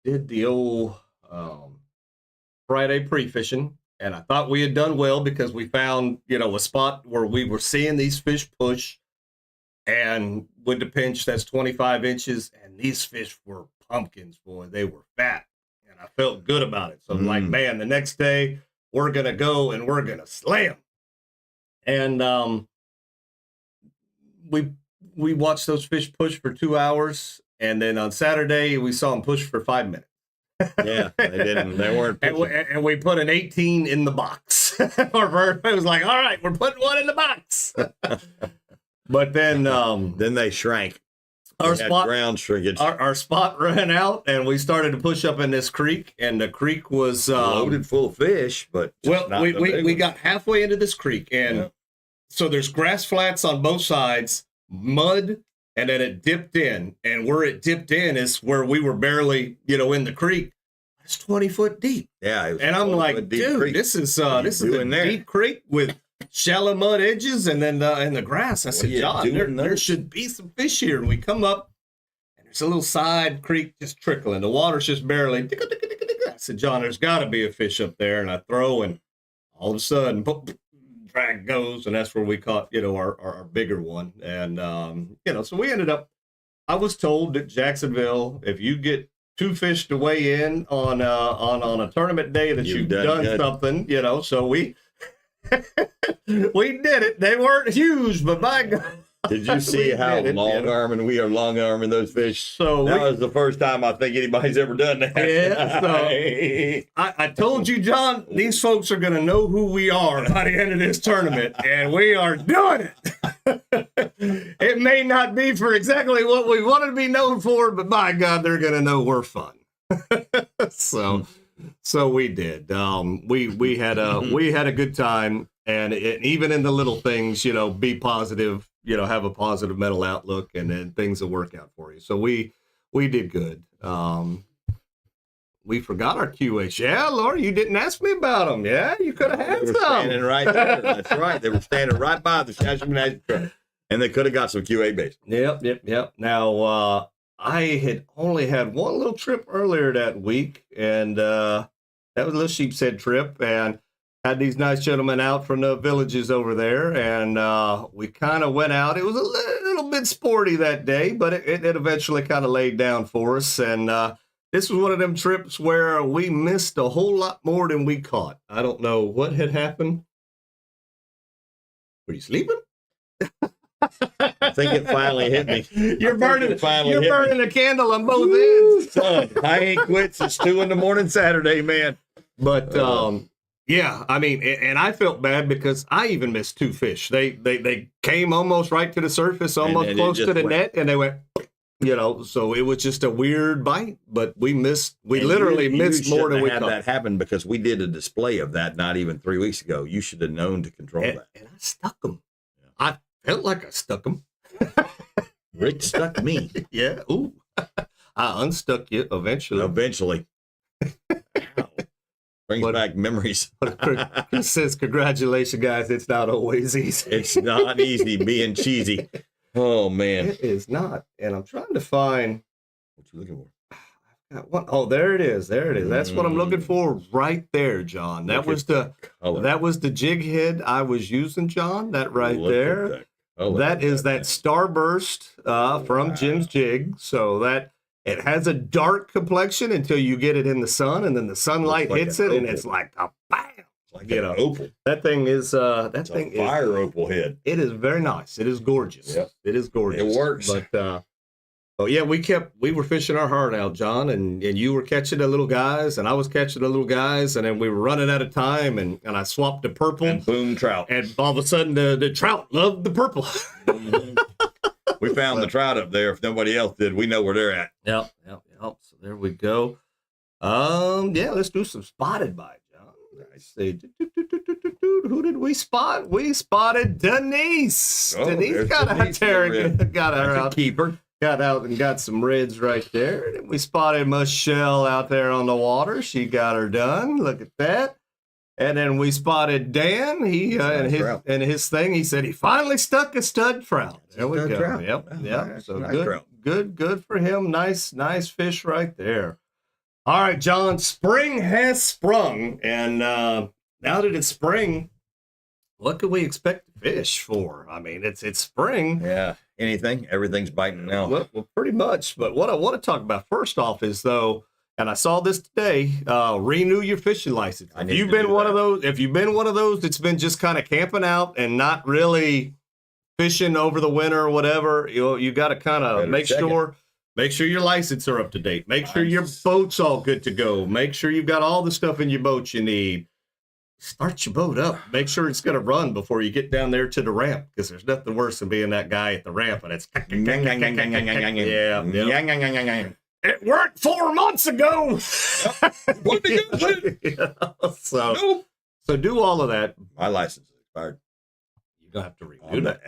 did the old Friday pre-fishing. And I thought we had done well because we found, a spot where we were seeing these fish push. And with the pinch, that's 25 inches. And these fish were pumpkins, boy. They were fat. And I felt good about it. So I'm like, man, the next day we're going to go and we're going to slay them. And we watched those fish push for 2 hours. And then on Saturday, we saw them push for 5 minutes. Yeah, they weren't. And we put an 18 in the box. It was like, all right, we're putting one in the box. But then they shrank. Our spot ground shrinkage. Our spot ran out, and we started to push up in this creek, and the creek was loaded full of fish. But we got halfway into this creek, and so there's grass flats on both sides, mud. And then it dipped in, and where it dipped in is where we were barely, in the creek. It's 20 foot deep. Yeah, and I'm like, dude, creek. this is a deep creek with shallow mud edges, and then and the grass. I said, John, there should be some fish here. And we come up, and there's a little side creek just trickling. The water's just barely. I said, John, there's got to be a fish up there. And I throw, and all of a sudden, drag goes, and that's where we caught, our bigger one. And, so we ended up, I was told that Jacksonville, if you get 2 fish to weigh in on a tournament day, that you've done something, so we we did it. They weren't huge, but my God. Did you see how long-arming we are long-arming those fish? So that was the first time I think anybody's ever done that. Yeah, so I told you, John, these folks are going to know who we are by the end of this tournament, and we are doing it. It may not be for exactly what we wanted to be known for, but by God, they're going to know we're fun. So we did. We had a good time, and even in the little things, be positive. Have a positive mental outlook, and then things will work out for you. So we did good. We forgot our QH. Yeah, Laura, you didn't ask me about them. Yeah, you could have had some. Standing right there. That's right. They were standing right by the Shashamanash truck, and they could have got some QA base. Yep. Now, I had only had one little trip earlier that week, and that was a little sheepshead trip, and had these nice gentlemen out from the villages over there, and we kind of went out. It was a little bit sporty that day, but it eventually kind of laid down for us. And this was one of them trips where we missed a whole lot more than we caught. I don't know what had happened. Were you sleeping? I think it finally hit me. You're burning a candle on both ends. Son, I ain't quit since 2 a.m. Saturday, man. But yeah, I mean, and I felt bad because I even missed 2 fish. They came almost right to the surface, almost close to the net, and they went, so it was just a weird bite. But we literally missed more than we caught. That happened because we did a display of that not even 3 weeks ago. You should have known to control that. And I stuck them. Yeah. I felt like I stuck them. Rick stuck me. Yeah. Ooh. I unstuck you eventually. Brings back memories. He says, congratulations, guys. It's not always easy. It's not easy being cheesy. Oh, man. It is not. And I'm trying to find. What you looking for? I've got one. Oh, there it is. There it is. That's what I'm looking for right there, John. That was the jig head I was using, John. That right there. That is that Starburst from Jim's Jig. So that. It has a dark complexion until you get it in the sun, and then the sunlight hits it, and it's like a bam. Like an opal. That thing is fire opal head. It is very nice. It is gorgeous. Yep. It is gorgeous. It works. But yeah, we were fishing our heart out, John, and you were catching the little guys, and I was catching the little guys, and then we were running out of time, and I swapped the purple. And boom, trout. And all of a sudden, the trout loved the purple. We found the trout up there. If nobody else did, we know where they're at. Yep. So there we go. Yeah, let's do some spotted bite, John. Let's see. Who did we spot? We spotted Denise. Denise got out there. Got her out. Keeper. Got out and got some reds right there. And we spotted Michelle out there on the water. She got her done. Look at that. And then we spotted Dan. He and his thing. He said he finally stuck a stud trout. There we go. Trout. Yep. So good for him. Nice fish right there. All right, John. Spring has sprung, and now that it's spring, what can we expect to fish for? I mean, it's spring. Yeah. Anything? Everything's biting now. Well, pretty much. But what I want to talk about first off is though. And I saw this today. Renew your fishing license. If you've been one of those that's been just kind of camping out and not really fishing over the winter or whatever, you got to kind of make sure your license are up to date. Make sure your boat's all good to go. Make sure you've got all the stuff in your boat you need. Start your boat up. Make sure it's going to run before you get down there to the ramp, because there's nothing worse than being that guy at the ramp and it's It worked 4 months ago. What did you do? So do all of that. My license is expired. You're gonna have to renew that.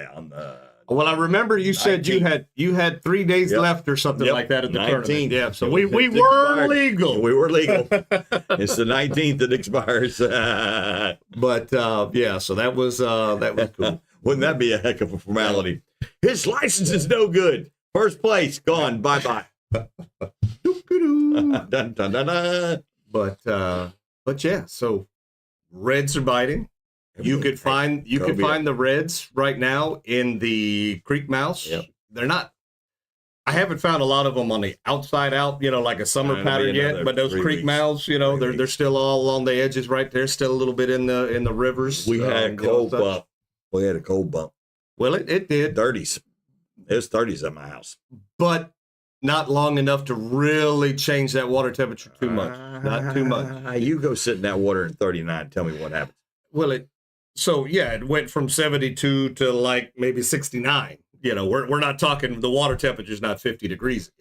Well, I remember you 19th. Said you had 3 days left or something like that at the 19th. Tournament. Yeah, so we were legal. We were legal. It's the 19th that expires. But yeah, so that was cool. Wouldn't that be a heck of a formality? His license is no good. First place gone. Bye. But yeah, so Reds are biting. You could find the reds right now in the creek mouths. Yep. They're not. I haven't found a lot of them on the outside out, like a summer pattern yet. But those creek mouths, they're still all along the edges right there. Still a little bit in the rivers. We had a cold bump. We had a cold bump. Well, it did 30s. It was 30s at my house, but not long enough to really change that water temperature too much. Not too much. You go sit in that water in 39. Tell me what happened. Well, it went from 72 to like maybe 69. We're not talking, the water temperature's not 50 degrees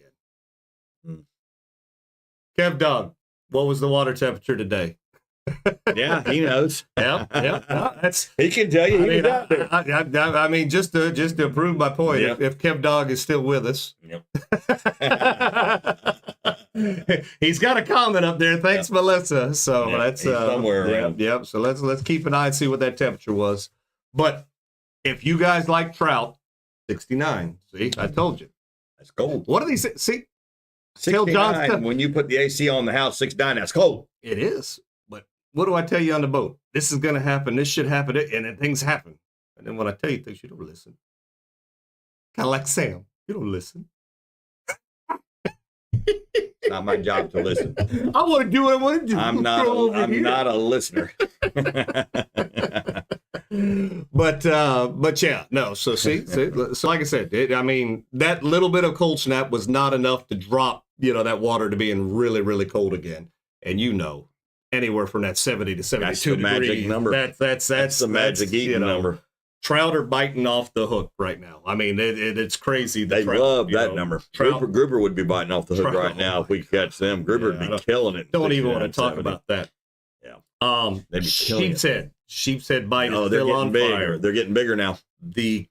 again. Kev Dog, what was the water temperature today? Yeah, he knows. Yeah. He can tell you. He was out there. I mean, just to prove my point, if Kev Dog is still with us, he's got a comment up there. Thanks, Melissa. So that's somewhere around. Yep. So let's keep an eye and see what that temperature was. But if you guys like trout, 69. See, I told you. That's cold. What do these see? 69. When you put the AC on the house, 69. That's cold. It is. But what do I tell you on the boat? This is going to happen. This should happen. And then things happen. And then when I tell you things, you don't listen. Kind of like Sam. You don't listen. It's not my job to listen. I want to do what I want to do. I'm not a listener. But yeah, no. So see, so like I said, that little bit of cold snap was not enough to drop, that water to being really, really cold again. And anywhere from that 70 to 72 that's the degrees. Magic number. That's the magic eating number. Trout are biting off the hook right now. I mean, it's crazy. They love that number. Trout, Grouper would be biting off the hook right now if we catch them. Grouper would be killing it. Don't even want to talk about that. Yeah. They'd be sheepshead bite is they're still on bigger. fire. They're getting bigger now. You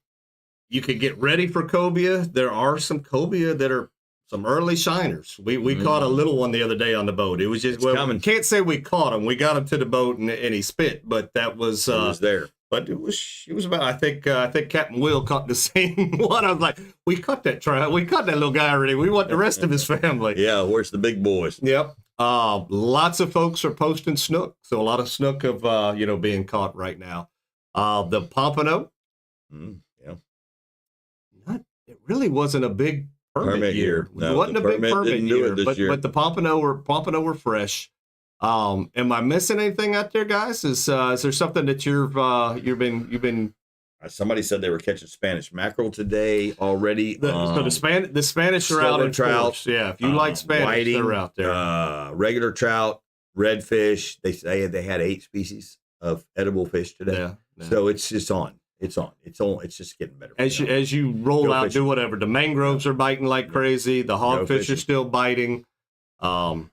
could get ready for cobia. There are some cobia that are some early shiners. We caught a little one the other day on the boat. It was just can't say we caught him. We got him to the boat and he spit, but that was it was there. But it was about, I think Captain Will caught the same one. I was like, we caught that trout. We caught that little guy already. We want the rest of his family. Yeah, where's the big boys? Yep. Lots of folks are posting snook. So a lot of snook of, being caught right now. The pompano. It really wasn't a big permit year. No, it wasn't a big permit year, but the pompano were fresh. Am I missing anything out there, guys? Is there something that you've been? Somebody said they were catching Spanish mackerel today already. So the Spanish are out in trout. Yeah, if you like Spanish, whiting, they're out there. Regular trout, redfish. They say they had 8 species of edible fish today. Yeah. So it's just on. It's just getting better. As you roll out, do whatever. The mangroves are biting like crazy. The hogfish are still biting. The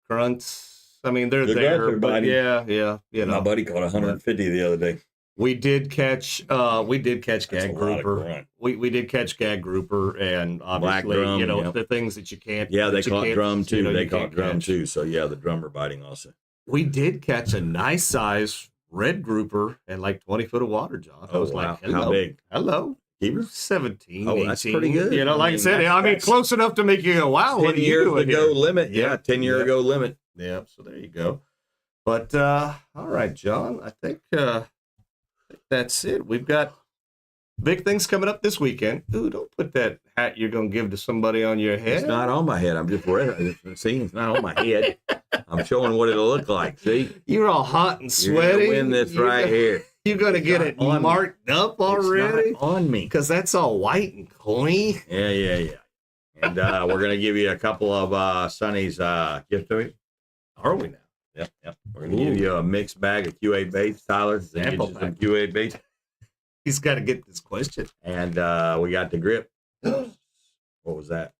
grunts. I mean, they're there. But yeah. My buddy caught 150 the other day. We did catch gag grouper. We did catch gag grouper, and obviously, drum, the things that you can't. Yeah, they caught drum too. They caught drum too. So yeah, the drum are biting also. We did catch a nice size red grouper at like 20 foot of water, John. I was like, hello. How big? Hello. Keeper? 17, 18. That's pretty good. Like I said, close enough to make you go, wow, 10 what are you years doing ago here? limit. Yeah, 10 year ago limit. Yeah, so there you go. But, all right, John, I think that's it. We've got big things coming up this weekend. Ooh, don't put that hat you're going to give to somebody on your head. It's not on my head. I'm just wearing it. See, it's not on my head. I'm showing what it'll look like. See? You're all hot and sweaty. You're win this right here. You're going to get it marked up already? It's not on me. Because that's all white and clean. Yeah. And we're going to give you a couple of Sonny's gift to you. Are we now? Yep. We're going to give you a mixed bag of QA baits, Tyler. Sample some QA baits. He's got to get this question. And we got the grip. What was that?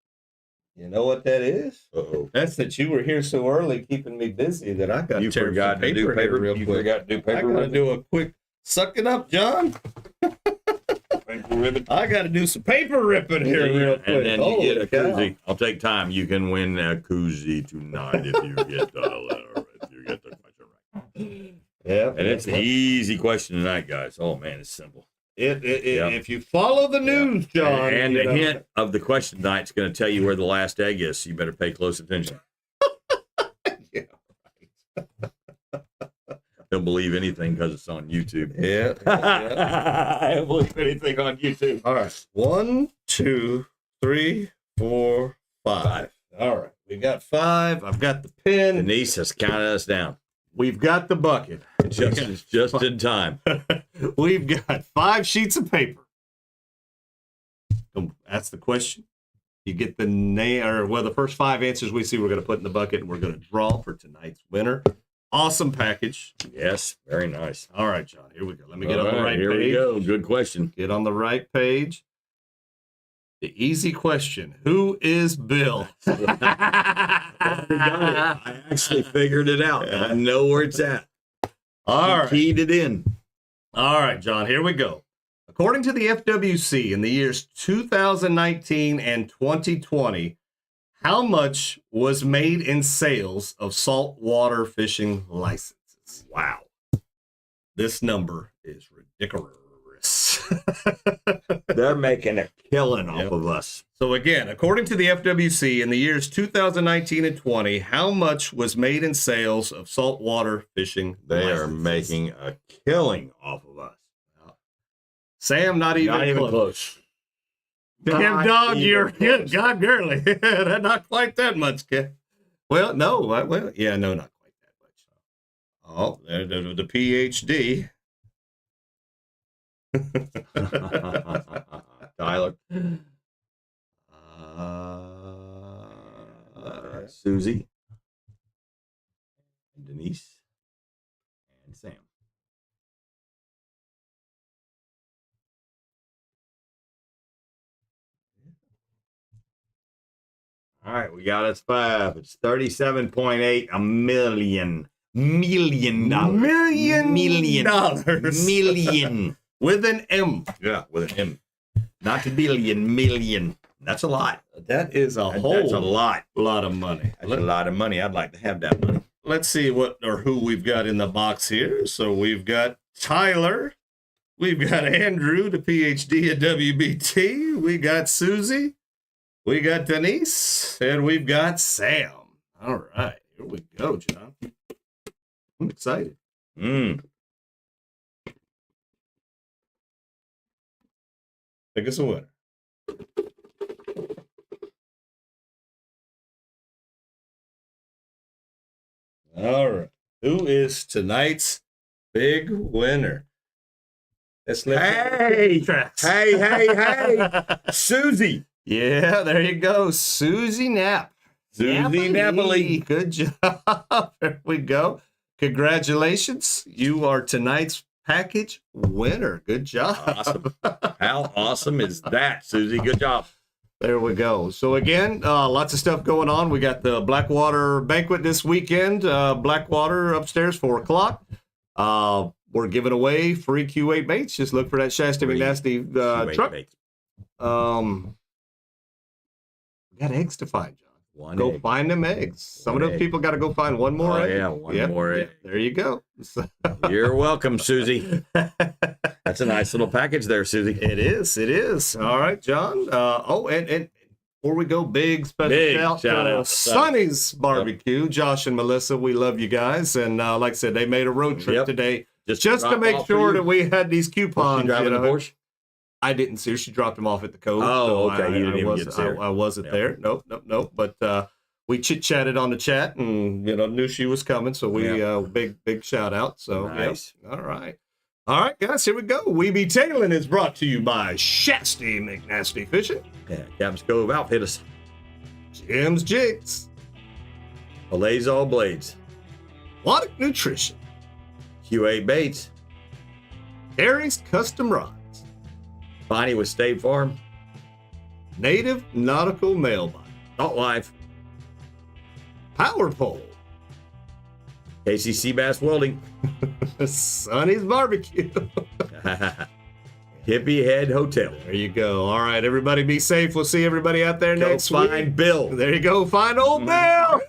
You know what that is? Uh-oh. That's that you were here so early, keeping me busy that I got you to forgot to do paper real quick. You forgot to do paper. I got to do a quick suck it up, John. Paper ribbon. I got to do some paper ripping here real quick. And then you get a koozie. I'll take time. You can win a koozie tonight if you get the letter. If you get the question right. Yeah. And it's an easy question tonight, guys. Oh man, it's simple. If you follow the news, John. And the hint of the question tonight is going to tell you where the last egg is, so you better pay close attention. Yeah, don't believe anything because it's on YouTube. Yeah. I don't believe anything on YouTube. All right. 1, 2, 3, 4, 5. All right. We got 5. I've got the pen. Denise has counted us down. We've got the bucket. Just in time. We've got 5 sheets of paper. That's the question. You get the name, or well, the first 5 answers we see, we're going to put in the bucket, and we're going to draw for tonight's winner. Awesome package. Yes, very nice. All right, John. Here we go. Let me get on the right here page. we go. Good question. Get on the right page. The easy question: who is Bill? I actually figured it out. I know where it's at. All right. Keyed it in. All right, John. Here we go. According to the FWC, in the years 2019 and 2020, how much was made in sales of saltwater fishing licenses? Wow. This number is ridiculous. They're making a killing off of us. So again, according to the FWC, in the years 2019 and 20, how much was made in sales of saltwater fishing They are licenses? making a killing off of us. Sam, not even close. Damn Not dog, even you're close. good. God, girly. Not quite that much, kid. Well, no. Well, yeah, no, not quite that much. Oh, the PhD. Tyler. Susie. Denise. And Sam. All right, we got us 5. It's 37.8 a million. $1 million. Million. With an M. Yeah, with an M. Not a billion, million. That's a lot. That is a whole That's a lot. lot of money. That's a lot of money. I'd like to have that money. Let's see what or who we've got in the box here. So we've got Tyler. We've got Andrew, the PhD at WBT. We got Susie. We got Denise. And we've got Sam. All right. Here we go, John. I'm excited. Pick us a winner. All right. Who is tonight's big winner? Let's Hey! tracks. Hey. Susie. Yeah, there you go. Susie Knapp. Susie Napoli. Good job. There we go. Congratulations. You are tonight's package winner. Good job. Awesome. How awesome is that, Susie? Good job. There we go. So again, lots of stuff going on. We got the Blackwater banquet this weekend. Blackwater upstairs, 4 o'clock. We're giving away free Q8 baits. Just look for that Shasta Free McNasty Q8 truck. baits. We got eggs to find, John. One Go egg. find them eggs. Some One of those egg. people got to go find one more Oh, egg. yeah, one more egg. There you go. You're welcome, Susie. That's a nice little package there, Susie. It is. It is. All right, John. And before we go, big special Big shout shout to out. Sonny's Barbecue. Josh and Melissa, we love you guys. And like I said, they made a road trip Yep. today just drop to make off for sure you. that we had these Was coupons. she driving you the know. Porsche? I didn't see her. She dropped them off at the Cove. Oh, so okay. You didn't even get to see her. I wasn't Yeah. there. Nope. But we chit-chatted on the chat and, knew she was coming. So we, big shout out. So, Nice. All right. All right, guys, here we go. We Be Tailing is brought to you by Shasta McNasty Fishing, Yeah, Captain's Cove Outfitters. Jim's Jigs, Filletzall Blades. Aquatic Nutrition, Q8 Baits. Karrie's Custom Rods, Bonnie with State Farm. Native Nautical Mailbox, Thought Life. Power Pole, KCC Bass Welding. Sonny's Barbecue. Hippie Head Hotel. There you go. All right, everybody be safe. We'll see everybody out there Go next find week. Bill. There you go. Find old Bill.